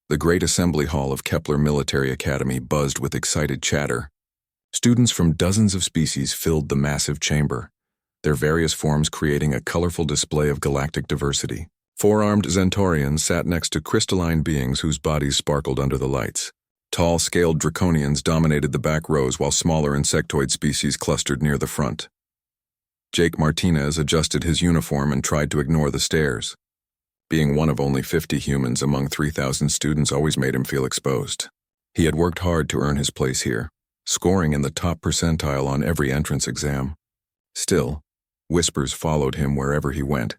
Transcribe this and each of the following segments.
The great assembly hall of Kepler Military Academy buzzed with excited chatter. Students from dozens of species filled the massive chamber, their various forms creating a colorful display of galactic diversity. Four-armed Zentaurians sat next to crystalline beings whose bodies sparkled under the lights. Tall, scaled draconians dominated the back rows while smaller insectoid species clustered near the front. Jake Martinez adjusted his uniform and tried to ignore the stares. Being one of only 50 humans among 3,000 students always made him feel exposed. He had worked hard to earn his place here, scoring in the top percentile on every entrance exam. Still, whispers followed him wherever he went.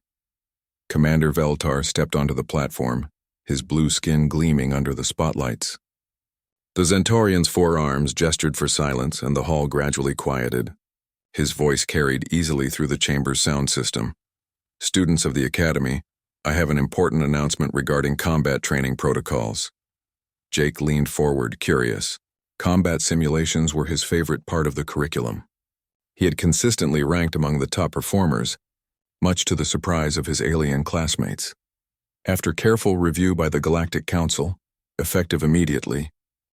Commander Veltar stepped onto the platform, his blue skin gleaming under the spotlights. The Zentaurian's forearms gestured for silence, and the hall gradually quieted. His voice carried easily through the chamber's sound system. Students of the Academy, I have an important announcement regarding combat training protocols. Jake leaned forward, curious. Combat simulations were his favorite part of the curriculum. He had consistently ranked among the top performers, much to the surprise of his alien classmates. After careful review by the Galactic Council, effective immediately,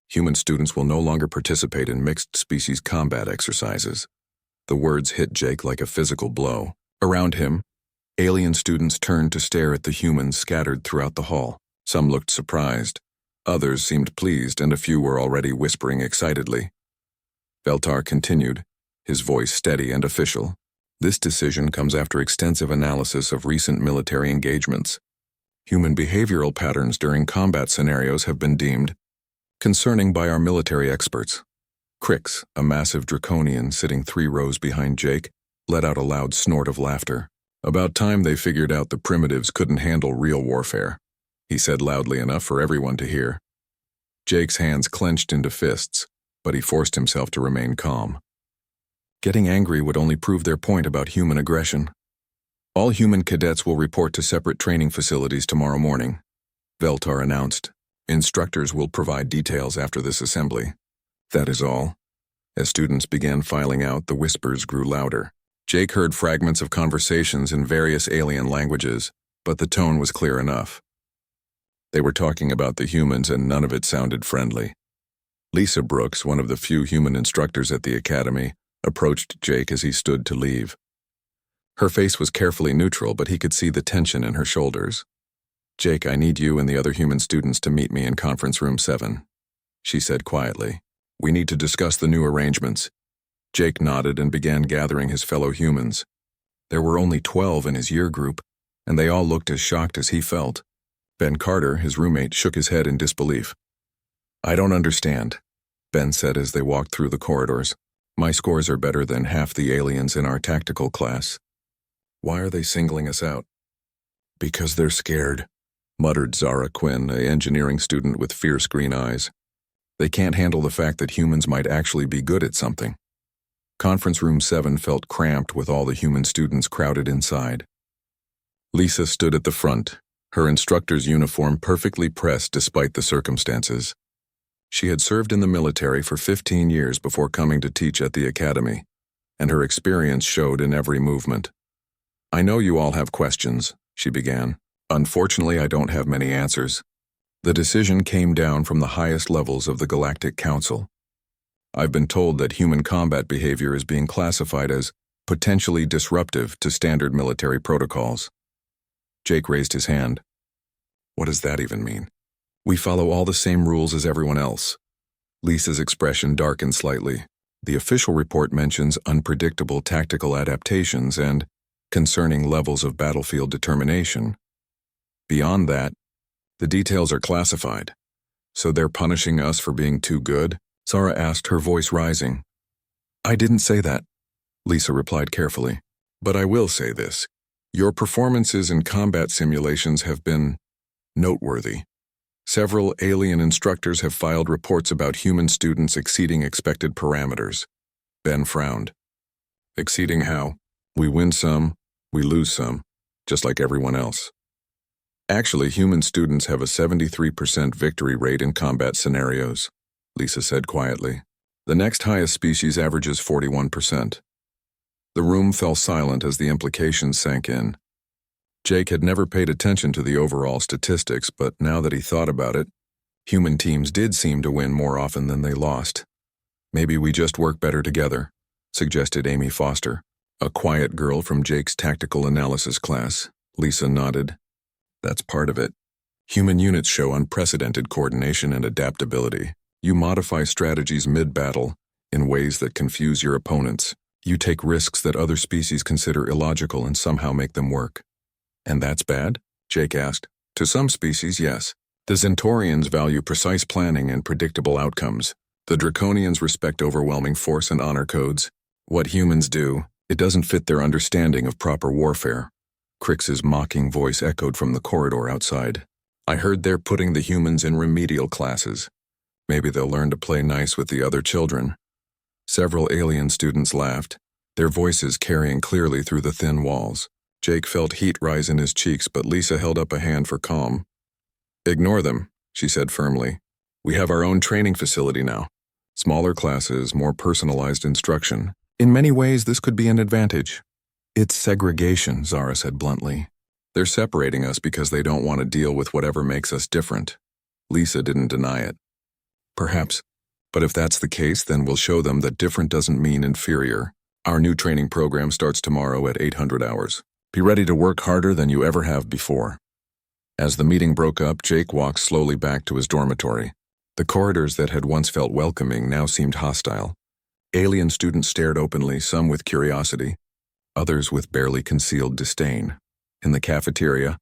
human students will no longer participate in mixed-species combat exercises. The words hit Jake like a physical blow. Around him, alien students turned to stare at the humans scattered throughout the hall. Some looked surprised, others seemed pleased, and a few were already whispering excitedly. Veltar continued, his voice steady and official. This decision comes after extensive analysis of recent military engagements. Human behavioral patterns during combat scenarios have been deemed concerning by our military experts. Crix, a massive draconian sitting 3 rows behind Jake, let out a loud snort of laughter. About time they figured out the primitives couldn't handle real warfare, he said loudly enough for everyone to hear. Jake's hands clenched into fists, but he forced himself to remain calm. Getting angry would only prove their point about human aggression. All human cadets will report to separate training facilities tomorrow morning, Veltar announced. Instructors will provide details after this assembly. That is all. As students began filing out, the whispers grew louder. Jake heard fragments of conversations in various alien languages, but the tone was clear enough. They were talking about the humans, and none of it sounded friendly. Lisa Brooks, one of the few human instructors at the academy, approached Jake as he stood to leave. Her face was carefully neutral, but he could see the tension in her shoulders. Jake, I need you and the other human students to meet me in conference room 7, she said quietly. We need to discuss the new arrangements. Jake nodded and began gathering his fellow humans. There were only 12 in his year group, and they all looked as shocked as he felt. Ben Carter, his roommate, shook his head in disbelief. I don't understand, Ben said as they walked through the corridors. My scores are better than half the aliens in our tactical class. Why are they singling us out? Because they're scared, muttered Zara Quinn, an engineering student with fierce green eyes. They can't handle the fact that humans might actually be good at something. Conference room 7 felt cramped with all the human students crowded inside. Lisa stood at the front, her instructor's uniform perfectly pressed despite the circumstances. She had served in the military for 15 years before coming to teach at the academy, and her experience showed in every movement. I know you all have questions, she began. Unfortunately, I don't have many answers. The decision came down from the highest levels of the Galactic Council. I've been told that human combat behavior is being classified as potentially disruptive to standard military protocols. Jake raised his hand. What does that even mean? We follow all the same rules as everyone else. Lisa's expression darkened slightly. The official report mentions unpredictable tactical adaptations and concerning levels of battlefield determination. Beyond that, the details are classified. So they're punishing us for being too good? Zara asked, her voice rising. I didn't say that, Lisa replied carefully. But I will say this. Your performances in combat simulations have been noteworthy. Several alien instructors have filed reports about human students exceeding expected parameters. Ben frowned. Exceeding how? We win some, we lose some, just like everyone else. Actually, human students have a 73% victory rate in combat scenarios, Lisa said quietly. The next highest species averages 41%. The room fell silent as the implications sank in. Jake had never paid attention to the overall statistics, but now that he thought about it, Human teams did seem to win more often than they lost. Maybe we just work better together, suggested Amy Foster, a quiet girl from Jake's tactical analysis class. Lisa nodded. That's part of it. Human units show unprecedented coordination and adaptability. You modify strategies mid-battle in ways that confuse your opponents. You take risks that other species consider illogical and somehow make them work. And that's bad? Jake asked. To some species, yes. The Zentorians value precise planning and predictable outcomes. The Draconians respect overwhelming force and honor codes. What humans do, it doesn't fit their understanding of proper warfare. Crix's mocking voice echoed from the corridor outside. I heard they're putting the humans in remedial classes. Maybe they'll learn to play nice with the other children. Several alien students laughed, their voices carrying clearly through the thin walls. Jake felt heat rise in his cheeks, but Lisa held up a hand for calm. Ignore them, she said firmly. We have our own training facility now. Smaller classes, more personalized instruction. In many ways, this could be an advantage. It's segregation, Zara said bluntly. They're separating us because they don't want to deal with whatever makes us different. Lisa didn't deny it. Perhaps. But if that's the case, then we'll show them that different doesn't mean inferior. Our new training program starts tomorrow at 800 hours. Be ready to work harder than you ever have before. As the meeting broke up, Jake walked slowly back to his dormitory. The corridors that had once felt welcoming now seemed hostile. Alien students stared openly, some with curiosity, others with barely concealed disdain. In the cafeteria,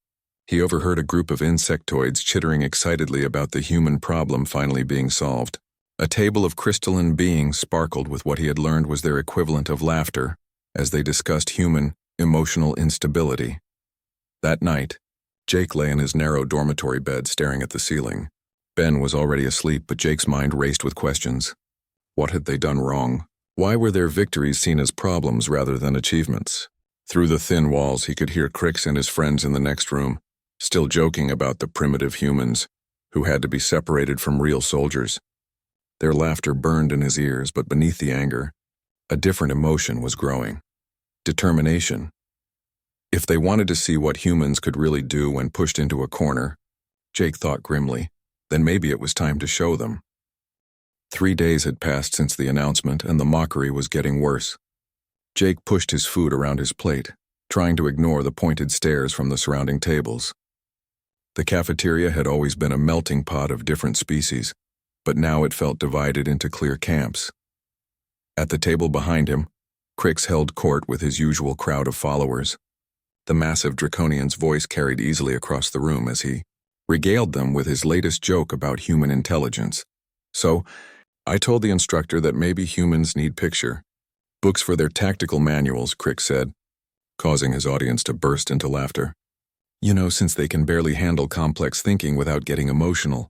he overheard a group of insectoids chittering excitedly about the human problem finally being solved. A table of crystalline beings sparkled with what he had learned was their equivalent of laughter as they discussed human, emotional instability. That night, Jake lay in his narrow dormitory bed staring at the ceiling. Ben was already asleep, but Jake's mind raced with questions. What had they done wrong? Why were their victories seen as problems rather than achievements? Through the thin walls, he could hear Crix and his friends in the next room, still joking about the primitive humans who had to be separated from real soldiers. Their laughter burned in his ears, but beneath the anger, a different emotion was growing. Determination. If they wanted to see what humans could really do when pushed into a corner, Jake thought grimly, then maybe it was time to show them. 3 days had passed since the announcement, and the mockery was getting worse. Jake pushed his food around his plate, trying to ignore the pointed stares from the surrounding tables. The cafeteria had always been a melting pot of different species, but now it felt divided into clear camps. At the table behind him, Crix held court with his usual crowd of followers. The massive Draconian's voice carried easily across the room as he regaled them with his latest joke about human intelligence. So, I told the instructor that maybe humans need books for their tactical manuals, Crix said, causing his audience to burst into laughter. Since they can barely handle complex thinking without getting emotional.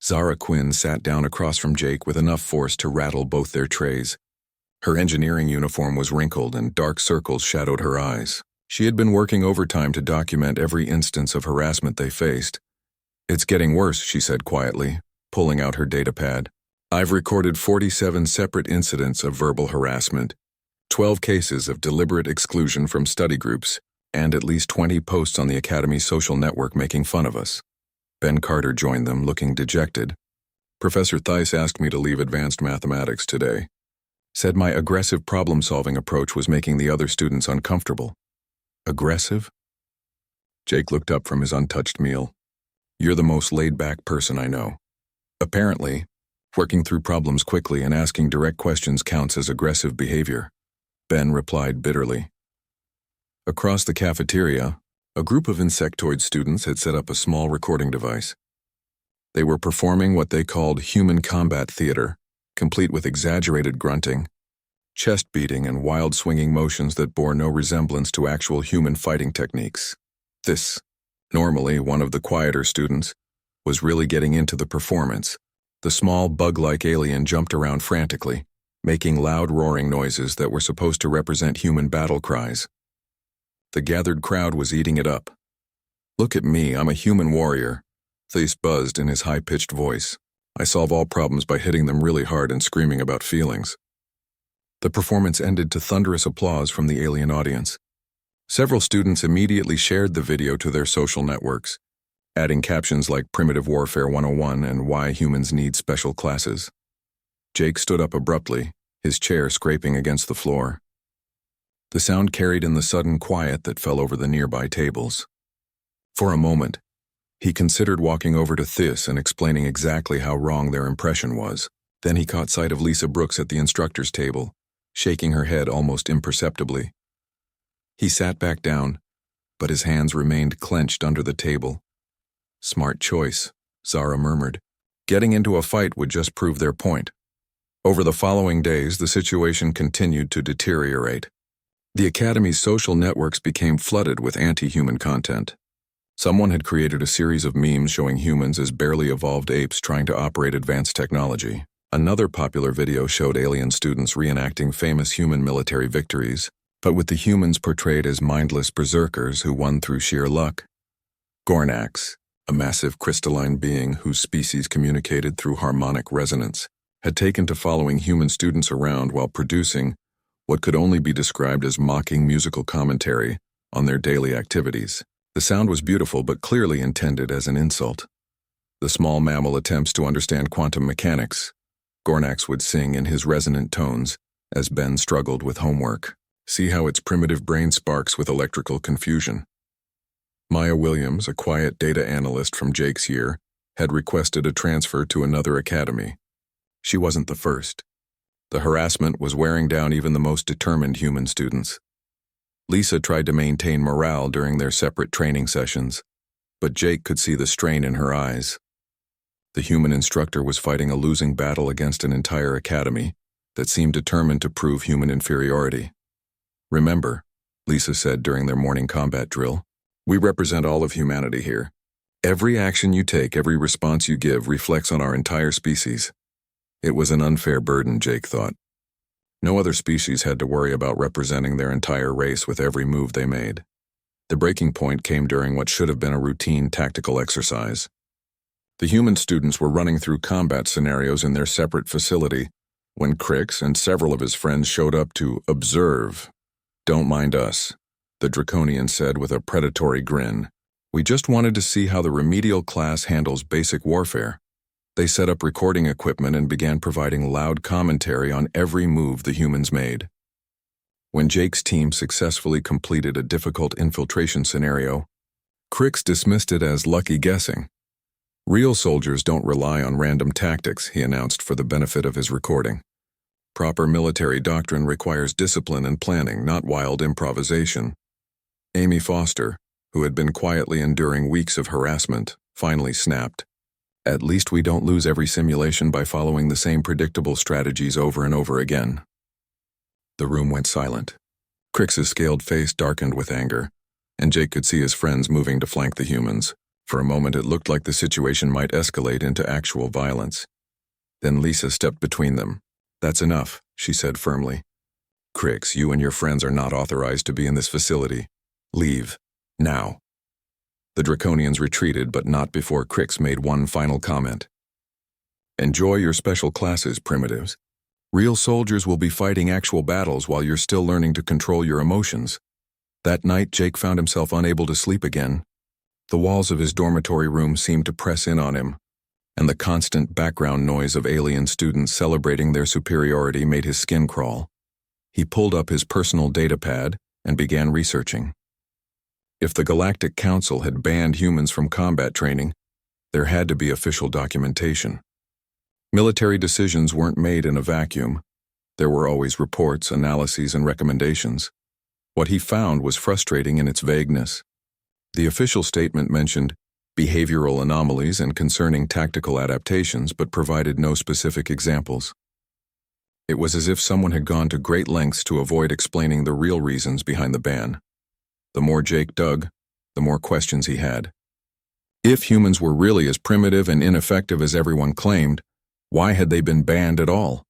Zara Quinn sat down across from Jake with enough force to rattle both their trays. Her engineering uniform was wrinkled and dark circles shadowed her eyes. She had been working overtime to document every instance of harassment they faced. It's getting worse, she said quietly, pulling out her datapad. I've recorded 47 separate incidents of verbal harassment, 12 cases of deliberate exclusion from study groups, and at least 20 posts on the Academy's social network making fun of us. Ben Carter joined them, looking dejected. Professor Theiss asked me to leave advanced mathematics today. Said my aggressive problem-solving approach was making the other students uncomfortable. Aggressive? Jake looked up from his untouched meal. You're the most laid-back person I know. Apparently, working through problems quickly and asking direct questions counts as aggressive behavior, Ben replied bitterly. Across the cafeteria, a group of insectoid students had set up a small recording device. They were performing what they called human combat theater, complete with exaggerated grunting, chest beating, and wild swinging motions that bore no resemblance to actual human fighting techniques. This, normally one of the quieter students, was really getting into the performance. The small bug-like alien jumped around frantically, making loud roaring noises that were supposed to represent human battle cries. The gathered crowd was eating it up. Look at me, I'm a human warrior, Theiss buzzed in his high-pitched voice. I solve all problems by hitting them really hard and screaming about feelings. The performance ended to thunderous applause from the alien audience. Several students immediately shared the video to their social networks, adding captions like Primitive Warfare 101 and Why Humans Need Special Classes. Jake stood up abruptly, his chair scraping against the floor. The sound carried in the sudden quiet that fell over the nearby tables. For a moment, he considered walking over to Thys and explaining exactly how wrong their impression was. Then he caught sight of Lisa Brooks at the instructor's table, shaking her head almost imperceptibly. He sat back down, but his hands remained clenched under the table. Smart choice, Zara murmured. Getting into a fight would just prove their point. Over the following days, the situation continued to deteriorate. The Academy's social networks became flooded with anti-human content. Someone had created a series of memes showing humans as barely evolved apes trying to operate advanced technology. Another popular video showed alien students reenacting famous human military victories, but with the humans portrayed as mindless berserkers who won through sheer luck. Gornax, a massive crystalline being whose species communicated through harmonic resonance, had taken to following human students around while producing what could only be described as mocking musical commentary on their daily activities. The sound was beautiful but clearly intended as an insult. The small mammal attempts to understand quantum mechanics, Gornax would sing in his resonant tones as Ben struggled with homework. See how its primitive brain sparks with electrical confusion. Maya Williams, a quiet data analyst from Jake's year, had requested a transfer to another academy. She wasn't the first. The harassment was wearing down even the most determined human students. Lisa tried to maintain morale during their separate training sessions, but Jake could see the strain in her eyes. The human instructor was fighting a losing battle against an entire academy that seemed determined to prove human inferiority. Remember, Lisa said during their morning combat drill, we represent all of humanity here. Every action you take, every response you give reflects on our entire species. It was an unfair burden, Jake thought. No other species had to worry about representing their entire race with every move they made. The breaking point came during what should have been a routine tactical exercise. The human students were running through combat scenarios in their separate facility when Crix and several of his friends showed up to observe. Don't mind us, the Draconian said with a predatory grin. We just wanted to see how the remedial class handles basic warfare. They set up recording equipment and began providing loud commentary on every move the humans made. When Jake's team successfully completed a difficult infiltration scenario, Crix dismissed it as lucky guessing. Real soldiers don't rely on random tactics, he announced for the benefit of his recording. Proper military doctrine requires discipline and planning, not wild improvisation. Amy Foster, who had been quietly enduring weeks of harassment, finally snapped. At least we don't lose every simulation by following the same predictable strategies over and over again. The room went silent. Crix's scaled face darkened with anger, and Jake could see his friends moving to flank the humans. For a moment it looked like the situation might escalate into actual violence. Then Lisa stepped between them. That's enough, she said firmly. Crix, you and your friends are not authorized to be in this facility. Leave. Now. The Draconians retreated, but not before Crix made one final comment. Enjoy your special classes, primitives. Real soldiers will be fighting actual battles while you're still learning to control your emotions. That night, Jake found himself unable to sleep again. The walls of his dormitory room seemed to press in on him, and the constant background noise of alien students celebrating their superiority made his skin crawl. He pulled up his personal datapad and began researching. If the Galactic Council had banned humans from combat training, there had to be official documentation. Military decisions weren't made in a vacuum. There were always reports, analyses, and recommendations. What he found was frustrating in its vagueness. The official statement mentioned behavioral anomalies and concerning tactical adaptations, but provided no specific examples. It was as if someone had gone to great lengths to avoid explaining the real reasons behind the ban. The more Jake dug, the more questions he had. If humans were really as primitive and ineffective as everyone claimed, why had they been banned at all?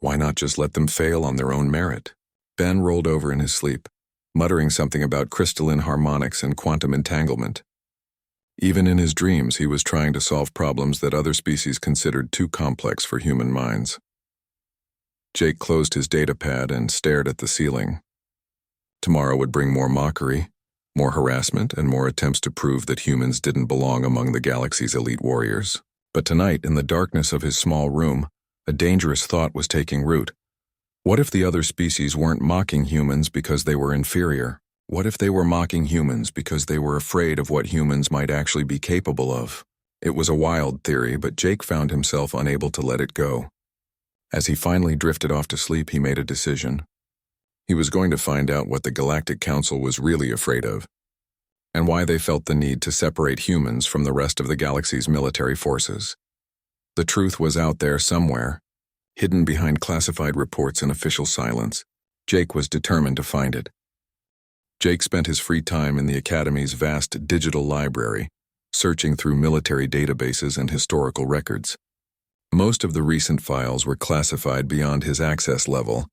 Why not just let them fail on their own merit? Ben rolled over in his sleep, muttering something about crystalline harmonics and quantum entanglement. Even in his dreams, he was trying to solve problems that other species considered too complex for human minds. Jake closed his datapad and stared at the ceiling. Tomorrow would bring more mockery, More harassment and more attempts to prove that humans didn't belong among the galaxy's elite warriors. But tonight, in the darkness of his small room, a dangerous thought was taking root. What if the other species weren't mocking humans because they were inferior? What if they were mocking humans because they were afraid of what humans might actually be capable of? It was a wild theory, but Jake found himself unable to let it go. As he finally drifted off to sleep, he made a decision. He was going to find out what the Galactic Council was really afraid of, and why they felt the need to separate humans from the rest of the galaxy's military forces. The truth was out there somewhere, hidden behind classified reports and official silence. Jake was determined to find it. Jake spent his free time in the Academy's vast digital library, searching through military databases and historical records. Most of the recent files were classified beyond his access level,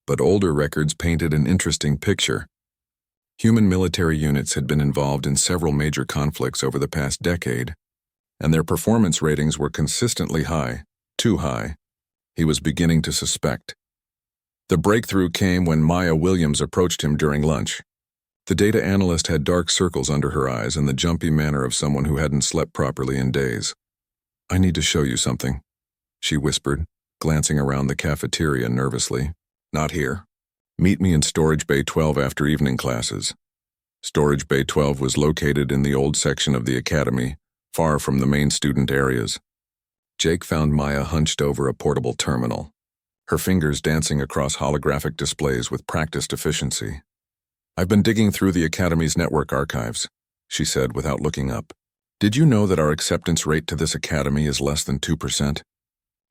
but older records painted an interesting picture. Human military units had been involved in several major conflicts over the past decade, and their performance ratings were consistently high, too high. He was beginning to suspect. The breakthrough came when Maya Williams approached him during lunch. The data analyst had dark circles under her eyes and the jumpy manner of someone who hadn't slept properly in days. "I need to show you something," she whispered, glancing around the cafeteria nervously. "Not here. Meet me in Storage Bay 12 after evening classes." Storage Bay 12 was located in the old section of the Academy, far from the main student areas. Jake found Maya hunched over a portable terminal, her fingers dancing across holographic displays with practiced efficiency. "I've been digging through the Academy's network archives," she said without looking up. "Did you know that our acceptance rate to this academy is less than 2%?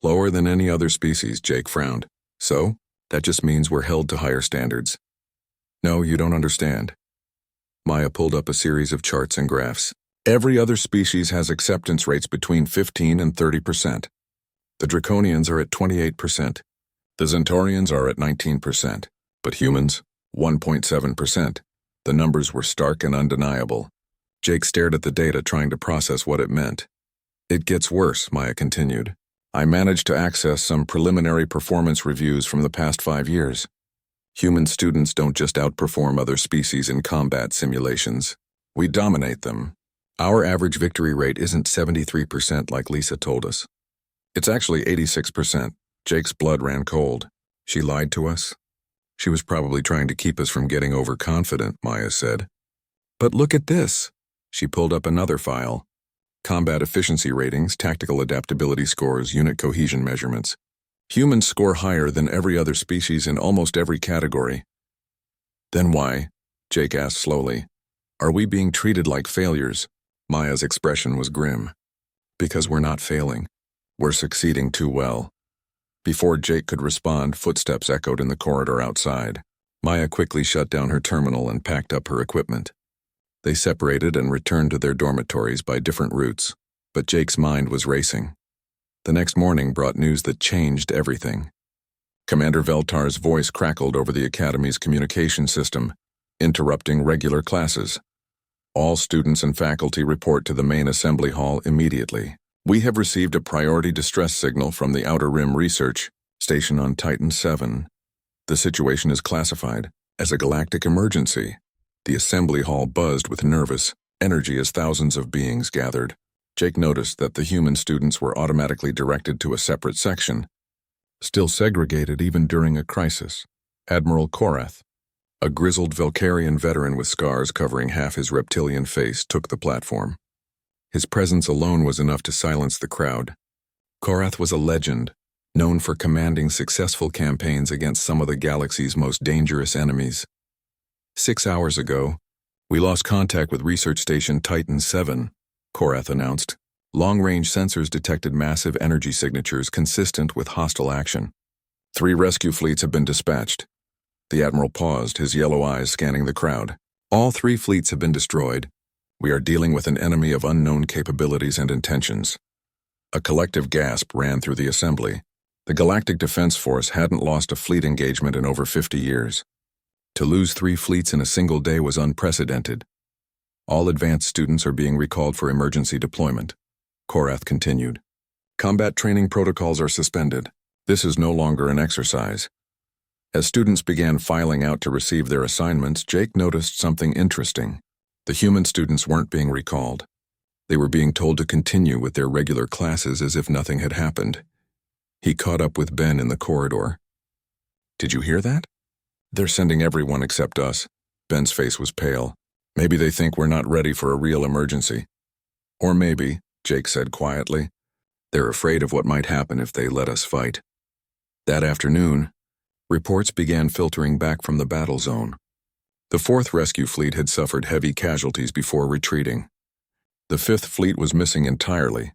Lower than any other species," Jake frowned. "So, that just means we're held to higher standards." "No, you don't understand." Maya pulled up a series of charts and graphs. "Every other species has acceptance rates between 15 and 30%. The Draconians are at 28%. The Centaurians are at 19%. But humans, 1.7%. The numbers were stark and undeniable. Jake stared at the data, trying to process what it meant. "It gets worse," Maya continued. "I managed to access some preliminary performance reviews from the past 5 years. Human students don't just outperform other species in combat simulations. We dominate them. Our average victory rate isn't 73% like Lisa told us. It's actually 86%. Jake's blood ran cold. She lied to us? She was probably trying to keep us from getting overconfident, Maya said. "But look at this." She pulled up another file. Combat efficiency ratings, tactical adaptability scores, unit cohesion measurements. Humans score higher than every other species in almost every category. "Then why," Jake asked slowly, "are we being treated like failures?" Maya's expression was grim. "Because we're not failing. We're succeeding too well." Before Jake could respond, footsteps echoed in the corridor outside. Maya quickly shut down her terminal and packed up her equipment. They separated and returned to their dormitories by different routes, but Jake's mind was racing. The next morning brought news that changed everything. Commander Veltar's voice crackled over the Academy's communication system, interrupting regular classes. "All students and faculty report to the main assembly hall immediately. We have received a priority distress signal from the Outer Rim Research Station on Titan 7. The situation is classified as a galactic emergency." The assembly hall buzzed with nervous energy as thousands of beings gathered. Jake noticed that the human students were automatically directed to a separate section, still segregated even during a crisis. Admiral Korath, a grizzled Valkyrian veteran with scars covering half his reptilian face, took the platform. His presence alone was enough to silence the crowd. Korath was a legend, known for commanding successful campaigns against some of the galaxy's most dangerous enemies. 6 hours ago, we lost contact with Research Station Titan 7, Korath announced. Long-range sensors detected massive energy signatures consistent with hostile action. 3 rescue fleets have been dispatched. The Admiral paused, his yellow eyes scanning the crowd. All 3 fleets have been destroyed. We are dealing with an enemy of unknown capabilities and intentions. A collective gasp ran through the assembly. The Galactic Defense Force hadn't lost a fleet engagement in over 50 years. To lose 3 fleets in a single day was unprecedented. All advanced students are being recalled for emergency deployment, Korath continued. Combat training protocols are suspended. This is no longer an exercise. As students began filing out to receive their assignments, Jake noticed something interesting. The human students weren't being recalled. They were being told to continue with their regular classes as if nothing had happened. He caught up with Ben in the corridor. "Did you hear that? They're sending everyone except us." Ben's face was pale. "Maybe they think we're not ready for a real emergency." "Or maybe," Jake said quietly, "they're afraid of what might happen if they let us fight." That afternoon, reports began filtering back from the battle zone. The 4th Rescue Fleet had suffered heavy casualties before retreating. The 5th Fleet was missing entirely.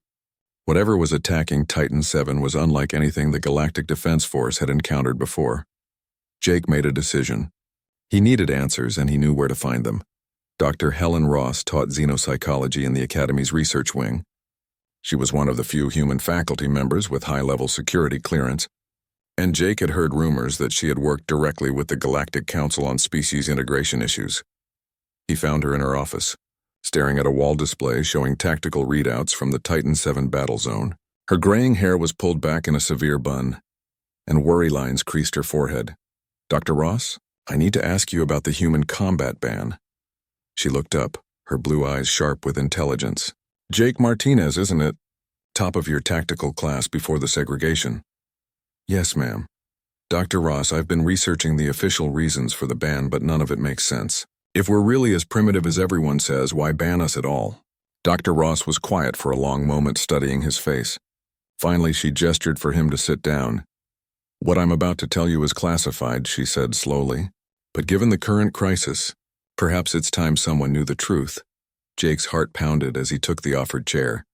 Whatever was attacking Titan 7 was unlike anything the Galactic Defense Force had encountered before. Jake made a decision. He needed answers, and he knew where to find them. Dr. Helen Ross taught xenopsychology in the Academy's research wing. She was one of the few human faculty members with high-level security clearance, and Jake had heard rumors that she had worked directly with the Galactic Council on species integration issues. He found her in her office, staring at a wall display showing tactical readouts from the Titan 7 battle zone. Her graying hair was pulled back in a severe bun, and worry lines creased her forehead. "Dr. Ross, I need to ask you about the human combat ban." She looked up, her blue eyes sharp with intelligence. "Jake Martinez, isn't it? Top of your tactical class before the segregation." "Yes, ma'am." "Dr. Ross, I've been researching the official reasons for the ban, but none of it makes sense. If we're really as primitive as everyone says, why ban us at all?" Dr. Ross was quiet for a long moment, studying his face. Finally, she gestured for him to sit down. "What I'm about to tell you is classified," she said slowly. "But given the current crisis, perhaps it's time someone knew the truth." Jake's heart pounded as he took the offered chair.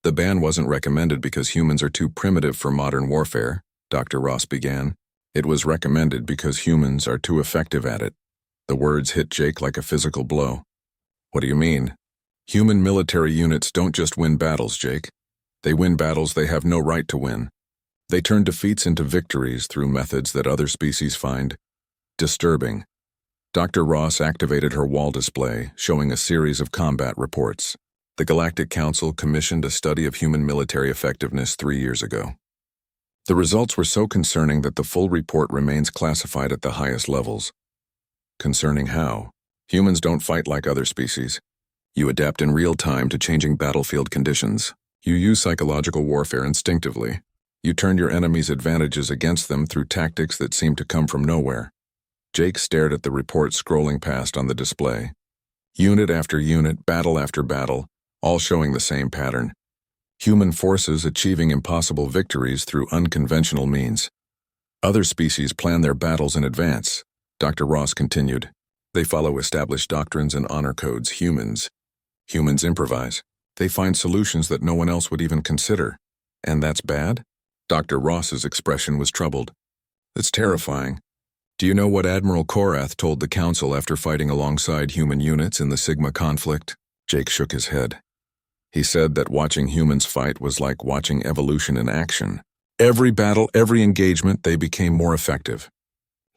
"The ban wasn't recommended because humans are too primitive for modern warfare," Dr. Ross began. "It was recommended because humans are too effective at it." The words hit Jake like a physical blow. "What do you mean?" "Human military units don't just win battles, Jake. They win battles they have no right to win. They turn defeats into victories through methods that other species find disturbing." Dr. Ross activated her wall display, showing a series of combat reports. The Galactic Council commissioned a study of human military effectiveness 3 years ago. The results were so concerning that the full report remains classified at the highest levels. Concerning how? Humans don't fight like other species. You adapt in real time to changing battlefield conditions. You use psychological warfare instinctively. You turn your enemy's advantages against them through tactics that seem to come from nowhere. Jake stared at the report scrolling past on the display. Unit after unit, battle after battle, all showing the same pattern. Human forces achieving impossible victories through unconventional means. Other species plan their battles in advance, Dr. Ross continued. They follow established doctrines and honor codes. Humans improvise. They find solutions that no one else would even consider. And that's bad? Dr. Ross's expression was troubled. It's terrifying. Do you know what Admiral Korath told the Council after fighting alongside human units in the Sigma conflict? Jake shook his head. He said that watching humans fight was like watching evolution in action. Every battle, every engagement, they became more effective.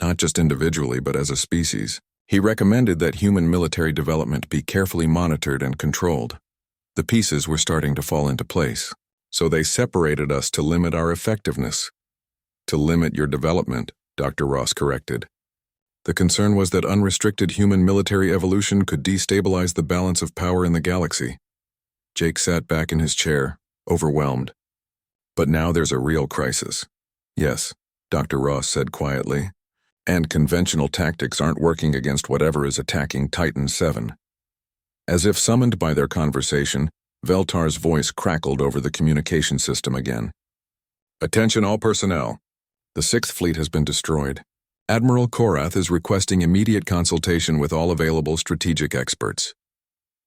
Not just individually, but as a species. He recommended that human military development be carefully monitored and controlled. The pieces were starting to fall into place, so they separated us to limit our effectiveness. To limit your development, Dr. Ross corrected. The concern was that unrestricted human military evolution could destabilize the balance of power in the galaxy. Jake sat back in his chair, overwhelmed. But now there's a real crisis. Yes, Dr. Ross said quietly. And conventional tactics aren't working against whatever is attacking Titan 7. As if summoned by their conversation, Veltar's voice crackled over the communication system again. Attention all personnel. The 6th Fleet has been destroyed. Admiral Korath is requesting immediate consultation with all available strategic experts.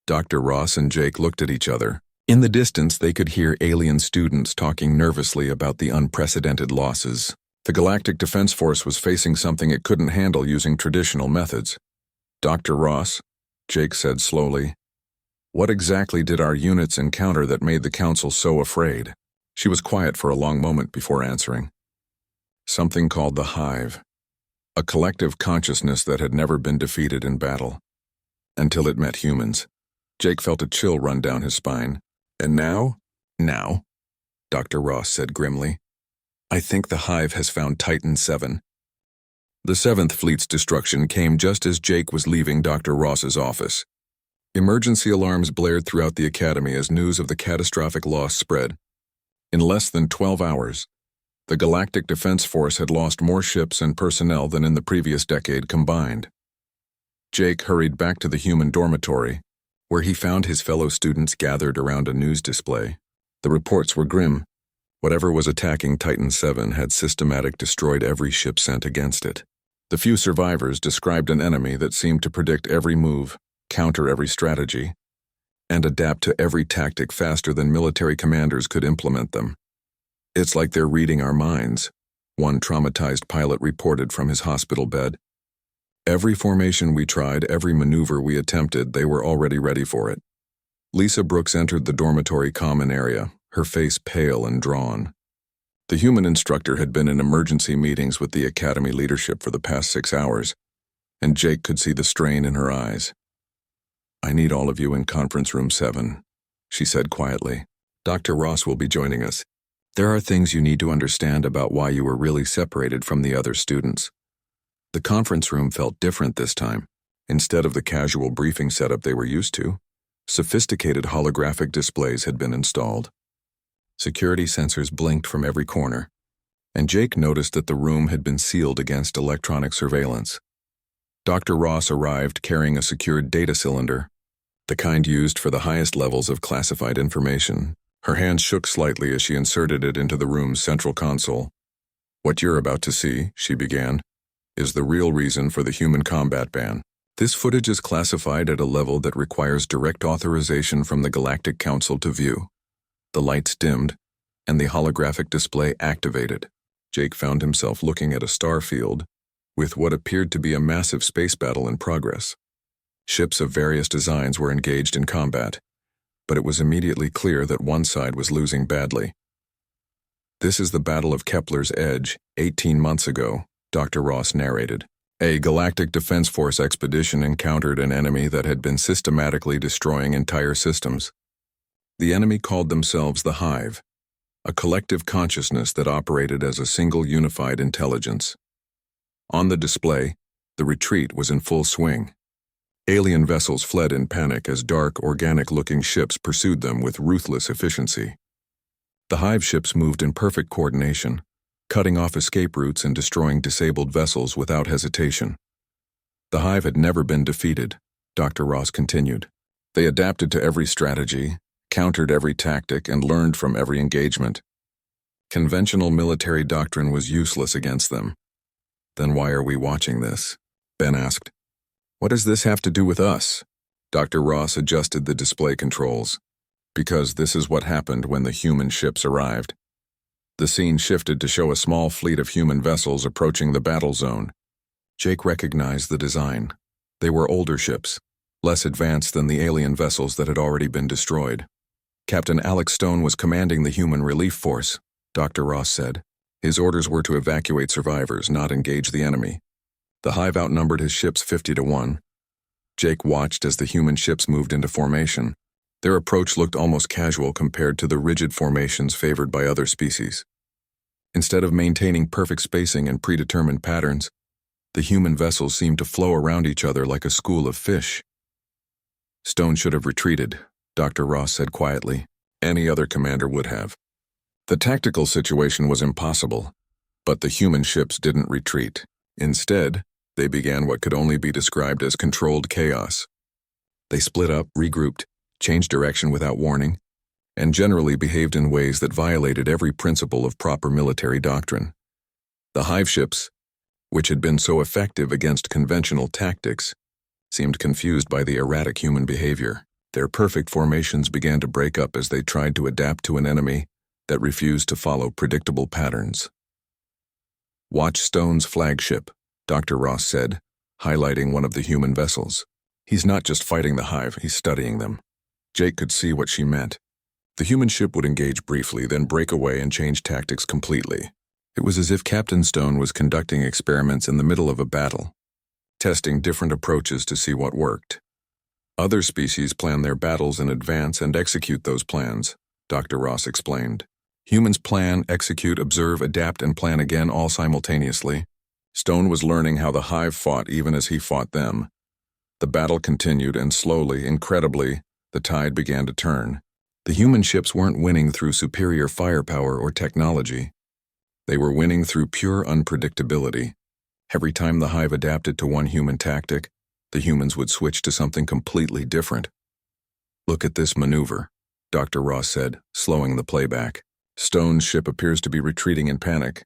Dr. Ross and Jake looked at each other. In the distance, they could hear alien students talking nervously about the unprecedented losses. The Galactic Defense Force was facing something it couldn't handle using traditional methods. Dr. Ross, Jake said slowly, what exactly did our units encounter that made the Council so afraid? She was quiet for a long moment before answering. Something called the Hive. A collective consciousness that had never been defeated in battle. Until it met humans. Jake felt a chill run down his spine. And now? Now, Dr. Ross said grimly. I think the Hive has found Titan 7. The 7th Fleet's destruction came just as Jake was leaving Dr. Ross's office. Emergency alarms blared throughout the academy as news of the catastrophic loss spread. In less than 12 hours, the Galactic Defense Force had lost more ships and personnel than in the previous decade combined. Jake hurried back to the human dormitory, where he found his fellow students gathered around a news display. The reports were grim. Whatever was attacking Titan 7 had systematically destroyed every ship sent against it. The few survivors described an enemy that seemed to predict every move, counter every strategy, and adapt to every tactic faster than military commanders could implement them. "It's like they're reading our minds," one traumatized pilot reported from his hospital bed. "Every formation we tried, every maneuver we attempted, they were already ready for it." Lisa Brooks entered the dormitory common area, her face pale and drawn. The human instructor had been in emergency meetings with the academy leadership for the past 6 hours, and Jake could see the strain in her eyes. "I need all of you in conference room 7, she said quietly. "Dr. Ross will be joining us. There are things you need to understand about why you were really separated from the other students." The conference room felt different this time. Instead of the casual briefing setup they were used to, sophisticated holographic displays had been installed. Security sensors blinked from every corner, and Jake noticed that the room had been sealed against electronic surveillance. Dr. Ross arrived carrying a secured data cylinder, the kind used for the highest levels of classified information. Her hands shook slightly as she inserted it into the room's central console. "What you're about to see," she began, "is the real reason for the human combat ban. This footage is classified at a level that requires direct authorization from the Galactic Council to view." The lights dimmed, and the holographic display activated. Jake found himself looking at a star field with what appeared to be a massive space battle in progress. Ships of various designs were engaged in combat, but it was immediately clear that one side was losing badly. "This is the Battle of Kepler's Edge, 18 months ago," Dr. Ross narrated. "A Galactic Defense Force expedition encountered an enemy that had been systematically destroying entire systems. The enemy called themselves the Hive, a collective consciousness that operated as a single unified intelligence. On the display, the retreat was in full swing. Alien vessels fled in panic as dark, organic-looking ships pursued them with ruthless efficiency. The Hive ships moved in perfect coordination, cutting off escape routes and destroying disabled vessels without hesitation. The Hive had never been defeated," Dr. Ross continued. "They adapted to every strategy, countered every tactic, and learned from every engagement. Conventional military doctrine was useless against them." "Then why are we watching this?" Ben asked. "What does this have to do with us?" Dr. Ross adjusted the display controls. "Because this is what happened when the human ships arrived." The scene shifted to show a small fleet of human vessels approaching the battle zone. Jake recognized the design. They were older ships, less advanced than the alien vessels that had already been destroyed. "Captain Alex Stone was commanding the human relief force," Dr. Ross said. "His orders were to evacuate survivors, not engage the enemy. The Hive outnumbered his ships 50-1. Jake watched as the human ships moved into formation. Their approach looked almost casual compared to the rigid formations favored by other species. Instead of maintaining perfect spacing and predetermined patterns, the human vessels seemed to flow around each other like a school of fish. "Stone should have retreated," Dr. Ross said quietly. "Any other commander would have. The tactical situation was impossible, but the human ships didn't retreat. Instead, they began what could only be described as controlled chaos. They split up, regrouped, changed direction without warning, and generally behaved in ways that violated every principle of proper military doctrine. The Hive ships, which had been so effective against conventional tactics, seemed confused by the erratic human behavior. Their perfect formations began to break up as they tried to adapt to an enemy that refused to follow predictable patterns. "Watch Stone's flagship," Dr. Ross said, highlighting one of the human vessels. "He's not just fighting the Hive, he's studying them." Jake could see what she meant. The human ship would engage briefly, then break away and change tactics completely. It was as if Captain Stone was conducting experiments in the middle of a battle, testing different approaches to see what worked. "Other species plan their battles in advance and execute those plans," Dr. Ross explained. "Humans plan, execute, observe, adapt, and plan again all simultaneously. Stone was learning how the Hive fought even as he fought them. The battle continued, and slowly, incredibly, the tide began to turn. The human ships weren't winning through superior firepower or technology. They were winning through pure unpredictability. Every time the Hive adapted to one human tactic, the humans would switch to something completely different. "Look at this maneuver," Dr. Ross said, slowing the playback. "Stone's ship appears to be retreating in panic,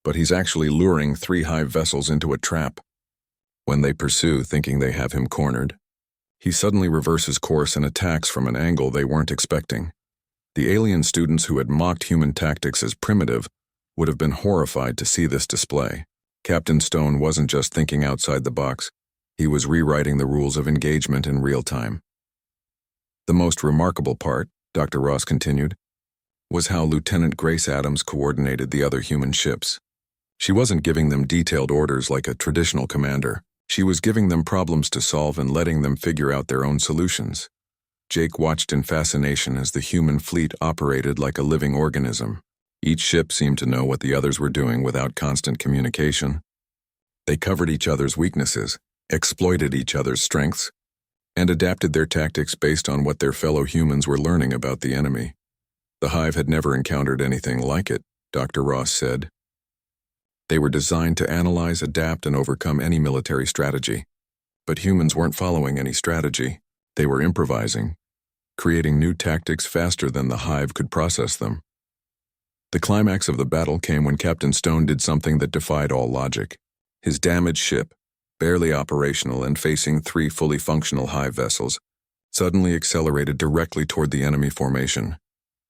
but he's actually luring 3 Hive vessels into a trap. When they pursue, thinking they have him cornered, he suddenly reverses course and attacks from an angle they weren't expecting." The alien students who had mocked human tactics as primitive would have been horrified to see this display. Captain Stone wasn't just thinking outside the box, he was rewriting the rules of engagement in real time. "The most remarkable part," Dr. Ross continued, "was how Lieutenant Grace Adams coordinated the other human ships. She wasn't giving them detailed orders like a traditional commander. She was giving them problems to solve and letting them figure out their own solutions." Jake watched in fascination as the human fleet operated like a living organism. Each ship seemed to know what the others were doing without constant communication. They covered each other's weaknesses, exploited each other's strengths, and adapted their tactics based on what their fellow humans were learning about the enemy. "The Hive had never encountered anything like it," Dr. Ross said. "They were designed to analyze, adapt, and overcome any military strategy. But humans weren't following any strategy. They were improvising, creating new tactics faster than the Hive could process them." The climax of the battle came when Captain Stone did something that defied all logic. His damaged ship, barely operational and facing 3 fully functional Hive vessels, suddenly accelerated directly toward the enemy formation.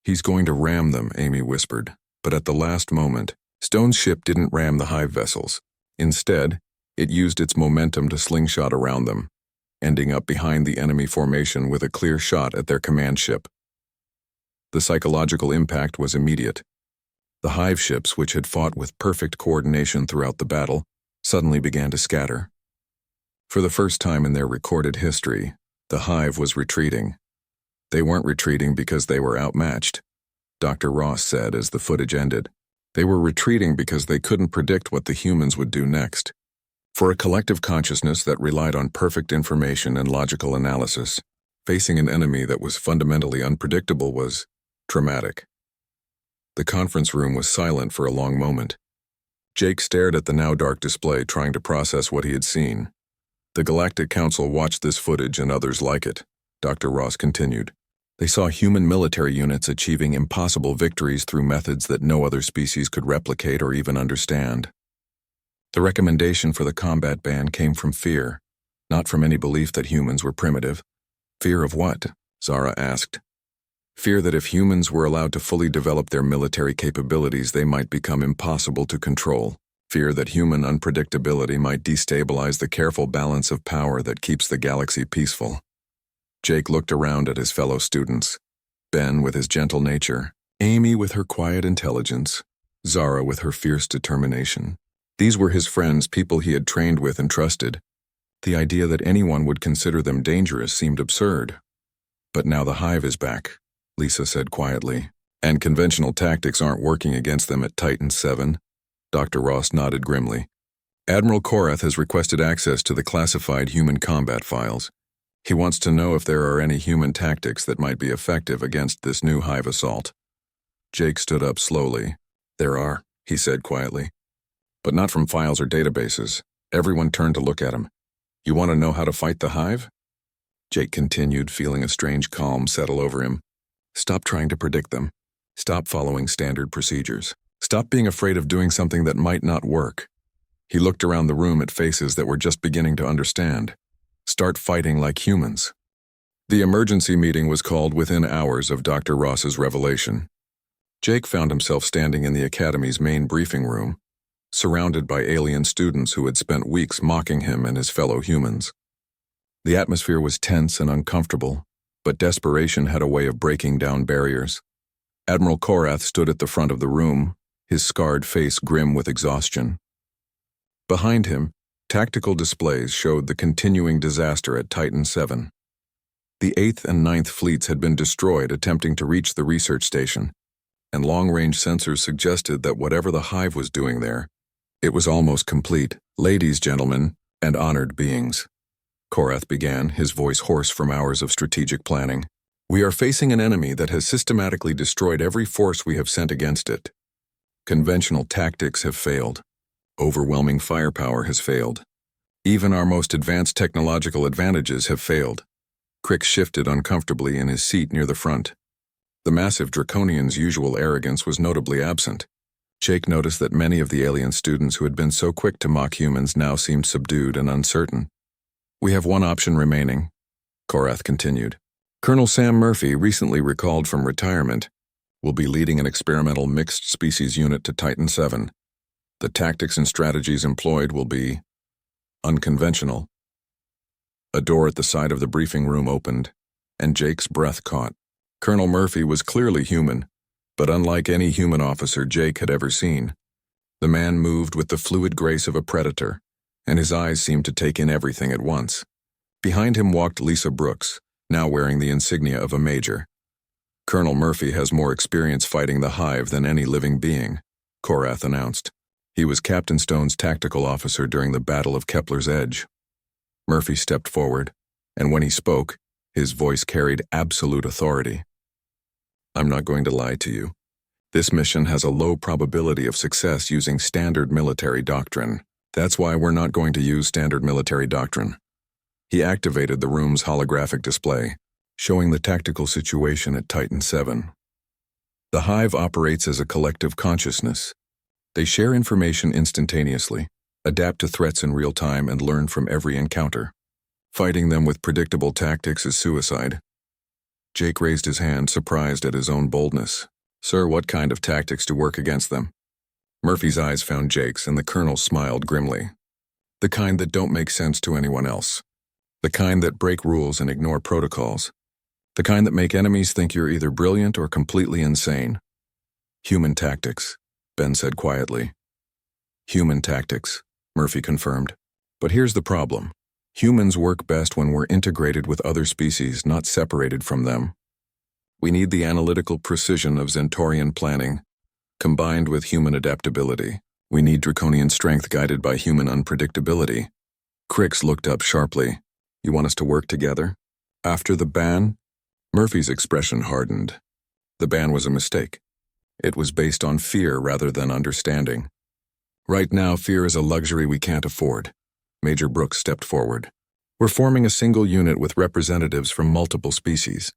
"He's going to ram them," Amy whispered. But at the last moment, Stone's ship didn't ram the Hive vessels. Instead, it used its momentum to slingshot around them, ending up behind the enemy formation with a clear shot at their command ship. The psychological impact was immediate. The Hive ships, which had fought with perfect coordination throughout the battle, suddenly began to scatter. For the first time in their recorded history, the Hive was retreating. They weren't retreating because they were outmatched, Dr. Ross said as the footage ended. They were retreating because they couldn't predict what the humans would do next. For a collective consciousness that relied on perfect information and logical analysis, facing an enemy that was fundamentally unpredictable was traumatic. The conference room was silent for a long moment. Jake stared at the now dark display, trying to process what he had seen. "The Galactic Council watched this footage and others like it," Dr. Ross continued. "They saw human military units achieving impossible victories through methods that no other species could replicate or even understand. The recommendation for the combat ban came from fear, not from any belief that humans were primitive." "Fear of what?" Zara asked. "Fear that if humans were allowed to fully develop their military capabilities, they might become impossible to control. Fear that human unpredictability might destabilize the careful balance of power that keeps the galaxy peaceful." Jake looked around at his fellow students. Ben with his gentle nature, Amy with her quiet intelligence, Zara with her fierce determination. These were his friends, people he had trained with and trusted. The idea that anyone would consider them dangerous seemed absurd. "But now the Hive is back," Lisa said quietly, "and conventional tactics aren't working against them at Titan 7. Dr. Ross nodded grimly. "Admiral Korath has requested access to the classified human combat files. He wants to know if there are any human tactics that might be effective against this new Hive assault." Jake stood up slowly. "There are," he said quietly. "But not from files or databases." Everyone turned to look at him. "You want to know how to fight the Hive?" Jake continued, feeling a strange calm settle over him. "Stop trying to predict them. Stop following standard procedures. Stop being afraid of doing something that might not work." He looked around the room at faces that were just beginning to understand. "Start fighting like humans." The emergency meeting was called within hours of Dr. Ross's revelation. Jake found himself standing in the Academy's main briefing room, surrounded by alien students who had spent weeks mocking him and his fellow humans. The atmosphere was tense and uncomfortable, but desperation had a way of breaking down barriers. Admiral Korath stood at the front of the room, his scarred face grim with exhaustion. Behind him, tactical displays showed the continuing disaster at Titan 7. The 8th and 9th fleets had been destroyed attempting to reach the research station, and long-range sensors suggested that whatever the Hive was doing there, it was almost complete. "Ladies, gentlemen, and honored beings," Korath began, his voice hoarse from hours of strategic planning. We are facing an enemy that has systematically destroyed every force we have sent against it. Conventional tactics have failed. Overwhelming firepower has failed. Even our most advanced technological advantages have failed. Crick shifted uncomfortably in his seat near the front. The massive draconian's usual arrogance was notably absent. Jake noticed that many of the alien students who had been so quick to mock humans now seemed subdued and uncertain. We have one option remaining, Korath continued. Colonel Sam Murphy, recently recalled from retirement, will be leading an experimental mixed species unit to Titan 7. The tactics and strategies employed will be unconventional. A door at the side of the briefing room opened, and Jake's breath caught. Colonel Murphy was clearly human, but unlike any human officer Jake had ever seen. The man moved with the fluid grace of a predator, and his eyes seemed to take in everything at once. Behind him walked Lisa Brooks, now wearing the insignia of a major. Colonel Murphy has more experience fighting the Hive than any living being, Korath announced. He was Captain Stone's tactical officer during the Battle of Kepler's Edge. Murphy stepped forward, and when he spoke, his voice carried absolute authority. I'm not going to lie to you. This mission has a low probability of success using standard military doctrine. That's why we're not going to use standard military doctrine. He activated the room's holographic display, showing the tactical situation at Titan 7. The Hive operates as a collective consciousness. They share information instantaneously, adapt to threats in real time, and learn from every encounter. Fighting them with predictable tactics is suicide. Jake raised his hand, surprised at his own boldness. Sir, what kind of tactics to work against them? Murphy's eyes found Jake's, and the colonel smiled grimly. The kind that don't make sense to anyone else. The kind that break rules and ignore protocols. The kind that make enemies think you're either brilliant or completely insane. Human tactics, Ben said quietly. Human tactics, Murphy confirmed. But here's the problem. Humans work best when we're integrated with other species, not separated from them. We need the analytical precision of Zentorian planning, combined with human adaptability. We need draconian strength guided by human unpredictability. Crix looked up sharply. You want us to work together? After the ban? Murphy's expression hardened. The ban was a mistake. It was based on fear rather than understanding. Right now, fear is a luxury we can't afford. Major Brooks stepped forward. We're forming a single unit with representatives from multiple species.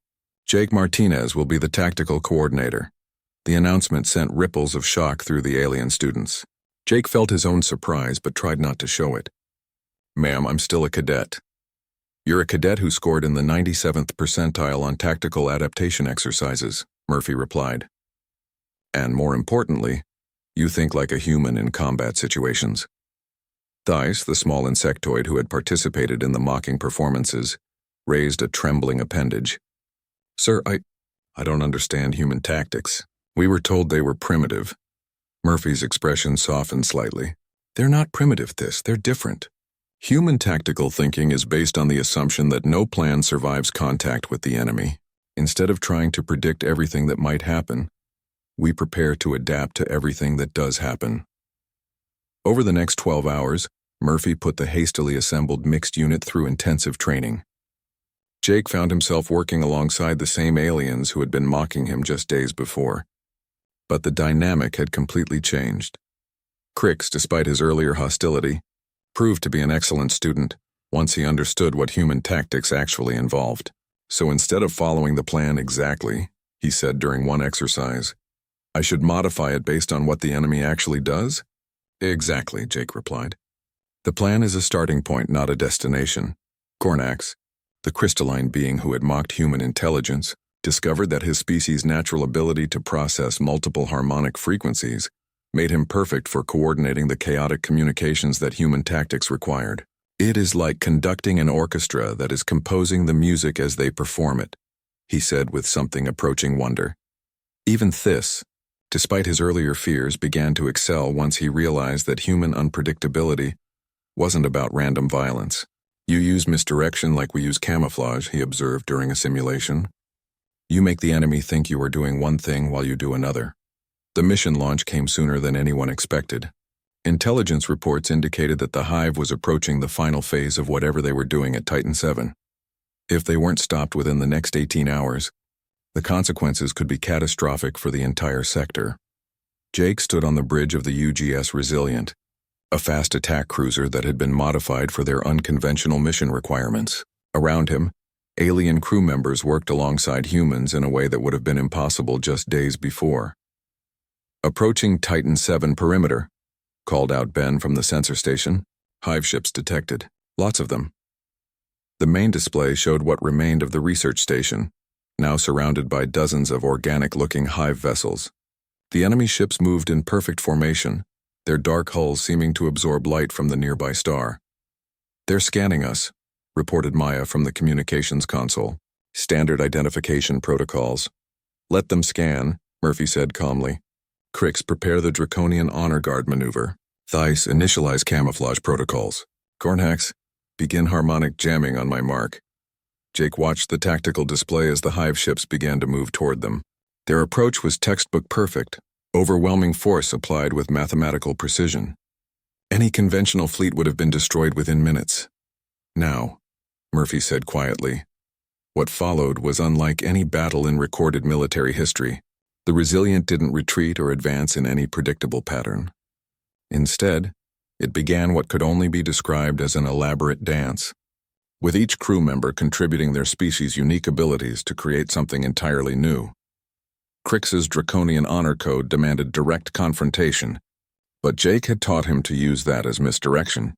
Jake Martinez will be the tactical coordinator. The announcement sent ripples of shock through the alien students. Jake felt his own surprise but tried not to show it. Ma'am, I'm still a cadet. You're a cadet who scored in the 97th percentile on tactical adaptation exercises, Murphy replied. And more importantly, you think like a human in combat situations. Thais, the small insectoid who had participated in the mocking performances, raised a trembling appendage. Sir, I don't understand human tactics. We were told they were primitive. Murphy's expression softened slightly. They're not primitive, they're different. Human tactical thinking is based on the assumption that no plan survives contact with the enemy. Instead of trying to predict everything that might happen, we prepare to adapt to everything that does happen. Over the next 12 hours, Murphy put the hastily assembled mixed unit through intensive training. Jake found himself working alongside the same aliens who had been mocking him just days before. But the dynamic had completely changed. Crix, despite his earlier hostility, proved to be an excellent student once he understood what human tactics actually involved. So instead of following the plan exactly, he said during one exercise, I should modify it based on what the enemy actually does? Exactly, Jake replied. The plan is a starting point, not a destination. Cornax, the crystalline being who had mocked human intelligence, discovered that his species' natural ability to process multiple harmonic frequencies made him perfect for coordinating the chaotic communications that human tactics required. It is like conducting an orchestra that is composing the music as they perform it, he said with something approaching wonder. Even Thys, despite his earlier fears, began to excel once he realized that human unpredictability wasn't about random violence. You use misdirection like we use camouflage, he observed during a simulation. You make the enemy think you are doing one thing while you do another. The mission launch came sooner than anyone expected. Intelligence reports indicated that the Hive was approaching the final phase of whatever they were doing at Titan 7. If they weren't stopped within the next 18 hours, the consequences could be catastrophic for the entire sector. Jake stood on the bridge of the UGS Resilient, a fast attack cruiser that had been modified for their unconventional mission requirements. Around him, alien crew members worked alongside humans in a way that would have been impossible just days before. Approaching Titan 7 perimeter, called out Ben from the sensor station. Hive ships detected. Lots of them. The main display showed what remained of the research station, now surrounded by dozens of organic-looking Hive vessels. The enemy ships moved in perfect formation, their dark hulls seeming to absorb light from the nearby star. "They're scanning us," reported Maya from the communications console. "Standard identification protocols." "Let them scan," Murphy said calmly. "Crix, prepare the Draconian Honor Guard maneuver. Thais, initialize camouflage protocols. Gornax, begin harmonic jamming on my mark." Jake watched the tactical display as the Hive ships began to move toward them. Their approach was textbook perfect, overwhelming force applied with mathematical precision. Any conventional fleet would have been destroyed within minutes. "Now," Murphy said quietly. What followed was unlike any battle in recorded military history. The Resilient didn't retreat or advance in any predictable pattern. Instead, it began what could only be described as an elaborate dance, with each crew member contributing their species' unique abilities to create something entirely new. Crix's Draconian Honor Code demanded direct confrontation, but Jake had taught him to use that as misdirection.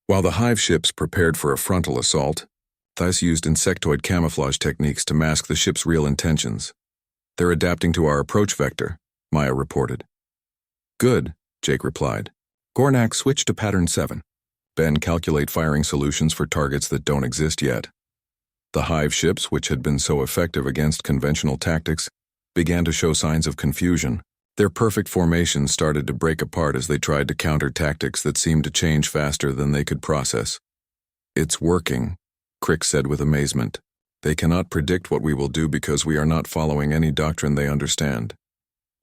While the Hive ships prepared for a frontal assault, Thais used insectoid camouflage techniques to mask the ship's real intentions. "They're adapting to our approach vector," Maya reported. "Good," Jake replied. "Gornak, switch to pattern 7. Ben, calculate firing solutions for targets that don't exist yet." The Hive ships, which had been so effective against conventional tactics, began to show signs of confusion. Their perfect formations started to break apart as they tried to counter tactics that seemed to change faster than they could process. "It's working," Crix said with amazement. "They cannot predict what we will do because we are not following any doctrine they understand."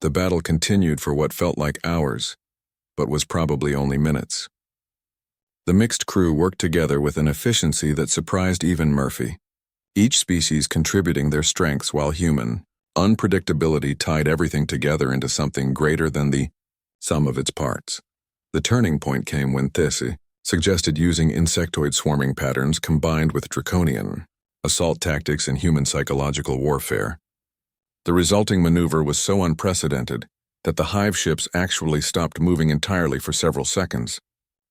The battle continued for what felt like hours, but was probably only minutes. The mixed crew worked together with an efficiency that surprised even Murphy. Each species contributing their strengths while human. Unpredictability tied everything together into something greater than the sum of its parts. The turning point came when Thessi suggested using insectoid swarming patterns combined with draconian assault tactics in human psychological warfare. The resulting maneuver was so unprecedented that the Hive ships actually stopped moving entirely for several seconds,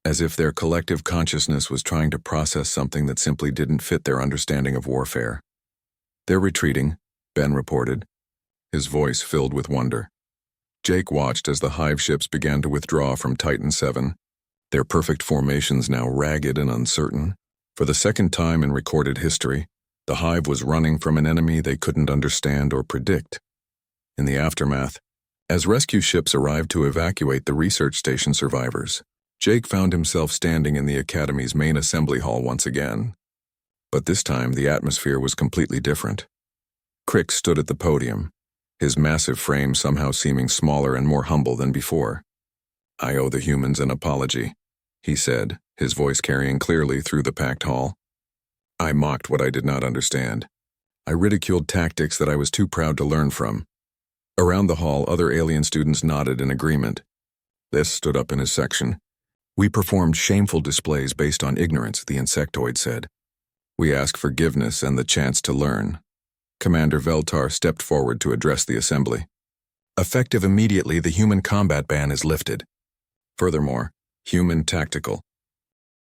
as if their collective consciousness was trying to process something that simply didn't fit their understanding of warfare. "They're retreating," Ben reported, his voice filled with wonder. Jake watched as the Hive ships began to withdraw from Titan 7, their perfect formations now ragged and uncertain. For the second time in recorded history, the Hive was running from an enemy they couldn't understand or predict. In the aftermath, as rescue ships arrived to evacuate the research station survivors, Jake found himself standing in the Academy's main assembly hall once again. But this time, the atmosphere was completely different. Crix stood at the podium, his massive frame somehow seeming smaller and more humble than before. "I owe the humans an apology," he said, his voice carrying clearly through the packed hall. "I mocked what I did not understand. I ridiculed tactics that I was too proud to learn from." Around the hall, other alien students nodded in agreement. This stood up in his section. "We performed shameful displays based on ignorance," the insectoid said. "We ask forgiveness and the chance to learn." Commander Veltar stepped forward to address the assembly. "Effective immediately, the human combat ban is lifted. Furthermore, human tactical